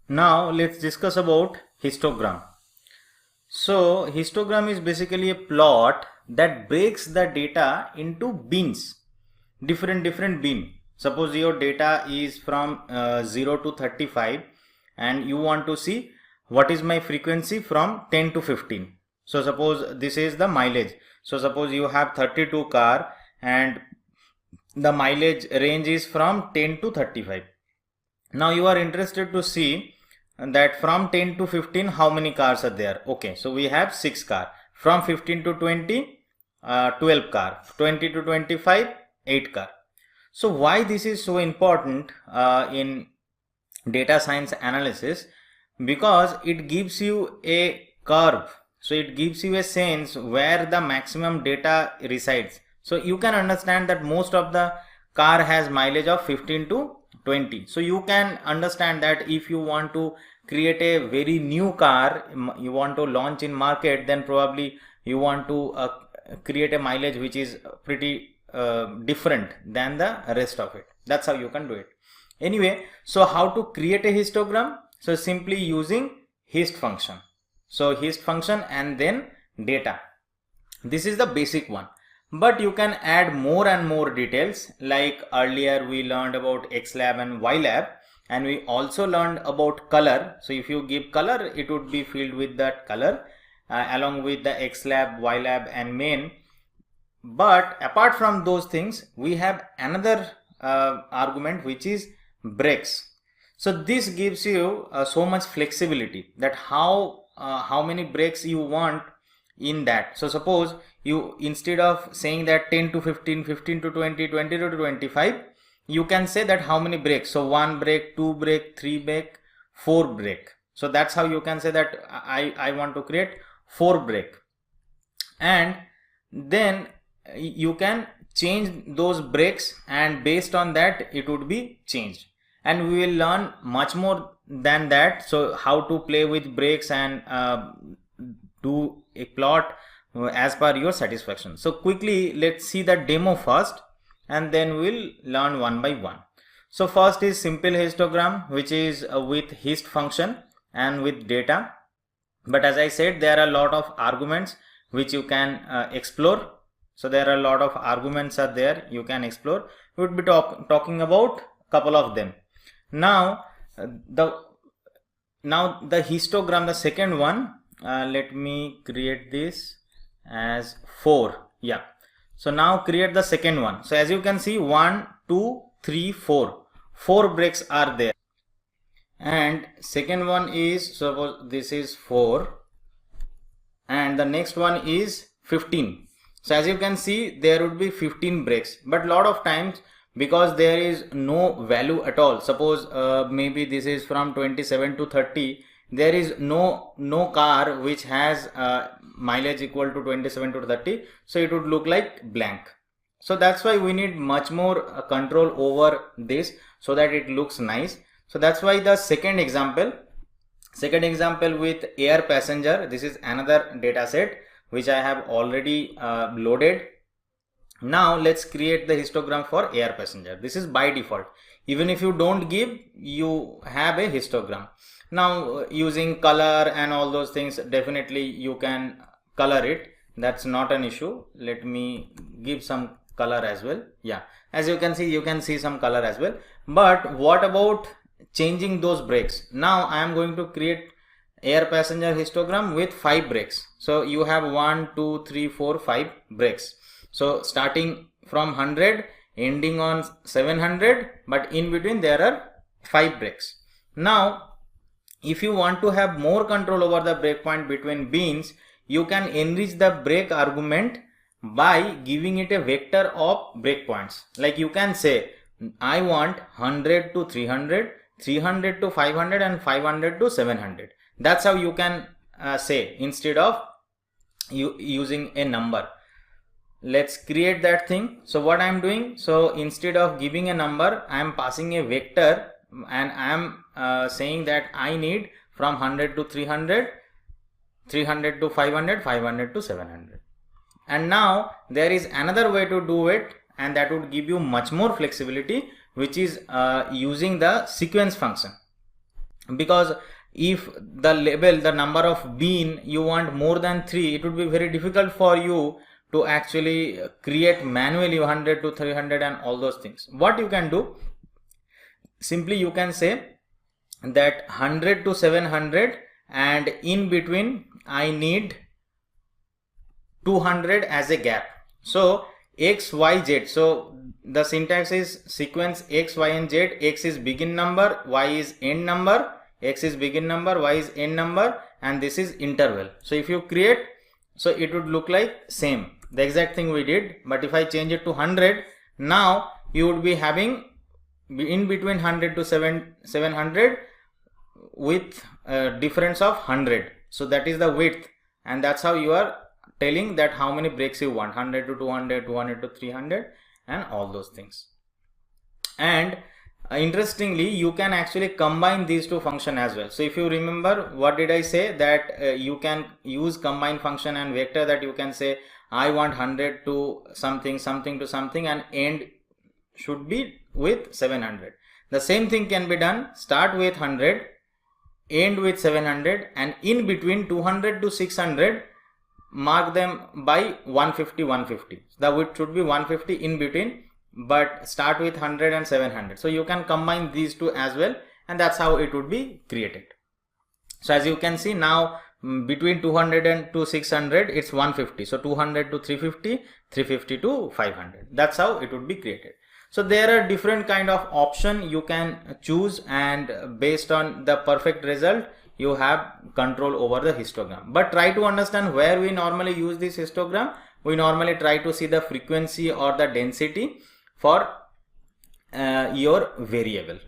Now let's discuss about histogram. So histogram is basically a plot that breaks the data into bins, different bin. Suppose your data is from 0 to 35 and you want to see what is my frequency from 10 to 15. So suppose this is the mileage. So suppose you have 32 car and the mileage range is from 10 to 35. Now you are interested to see that from 10 to 15 how many cars are there. Okay, so we have 6 car. From 15 to 20, 12 car. 20 to 25, 8 car. So why this is so important in data science analysis? Because it gives you a curve. So it gives you a sense where the maximum data resides. So you can understand that most of the car has mileage of 15 to 20. So you can understand that if you want to create a very new car, you want to launch in market, then probably you want to create a mileage which is pretty different than the rest of it. That's how you can do it. Anyway, so how to create a histogram? So simply using hist function. So hist function and then data. This is the basic one. But you can add more and more details, like earlier we learned about xlab and ylab, and we also learned about color. So if you give color, it would be filled with that color along with the xlab, ylab and main. But apart from those things, we have another argument which is breaks. So this gives you so much flexibility that how many breaks you want in that. So suppose you, instead of saying that 10 to 15, 15 to 20, 20 to 25, you can say that how many breaks. So 1 break, 2 break, 3 break, 4 break. So that's how you can say that I want to create 4 break. And then you can change those breaks, and based on that it would be changed. And we will learn much more than that. So how to play with breaks and do a plot as per your satisfaction. So quickly let's see the demo first and then we'll learn one by one. So first is simple histogram, which is with hist function and with data. But as I said, there are a lot of arguments which you can explore. So there are a lot of arguments are there you can explore. We would be talking about a couple of them. Now the histogram, the second one, let me create this as 4. Yeah, so now create the second one. So as you can see, 1 2 3 4 breaks are there, and second one is, suppose this is 4 and the next one is 15. So as you can see, there would be 15 breaks, but lot of times because there is no value at all, suppose maybe this is from 27 to 30, there is no car which has mileage equal to 27 to 30, so it would look like blank. So that's why we need much more control over this so that it looks nice. So that's why the second example with air passenger, this is another data set which I have already loaded. Now let's create the histogram for air passenger. This is by default. Even if you don't give, you have a histogram. Now using color and all those things, definitely you can color it. That's not an issue. Let me give some color as well. Yeah, as you can see some color as well. But what about changing those breaks? Now I am going to create air passenger histogram with 5 breaks. So you have 1 2 3 4 5 breaks. So starting from 100, ending on 700, but in between there are 5 breaks. Now if you want to have more control over the breakpoint between bins, you can enrich the break argument by giving it a vector of breakpoints. Like you can say, I want 100 to 300, 300 to 500 and 500 to 700. That's how you can say, instead of using a number. Let's create that thing. So what I am doing, so instead of giving a number, I am passing a vector and I am saying that I need from 100 to 300, 300 to 500, 500 to 700. And now there is another way to do it, and that would give you much more flexibility, which is using the sequence function. because if the label, the number of bean you want more than 3, it would be very difficult for you to actually create manually 100 to 300 and all those things. What you can do, simply you can say that 100 to 700, and in between I need 200 as a gap. So x, y, z. So the syntax is sequence x, y and z. X is begin number, y is end number, x is begin number, y is end number, and this is interval. So if you create, so it would look like same, the exact thing we did. But if I change it to 100, now you would be having in between 100 to 700 with a difference of 100. So that is the width, and that's how you are telling that how many breaks you want, 100 to 200, 200 to 300 and all those things. And interestingly, you can actually combine these two functions as well. So if you remember, what did I say, that you can use combine function and vector, that you can say I want 100 to something, something to something, and end should be with 700. The same thing can be done, start with 100, end with 700, and in between 200 to 600 mark them by 150, 150. The width should be 150 in between, but start with 100 and 700. So you can combine these two as well, and that's how it would be created. So as you can see now, between 200 and to 600 it's 150. So 200 to 350, 350 to 500. That's how it would be created. So there are different kind of option you can choose, and based on the perfect result you have control over the histogram. But try to understand where we normally use this histogram. We normally try to see the frequency or the density for your variable.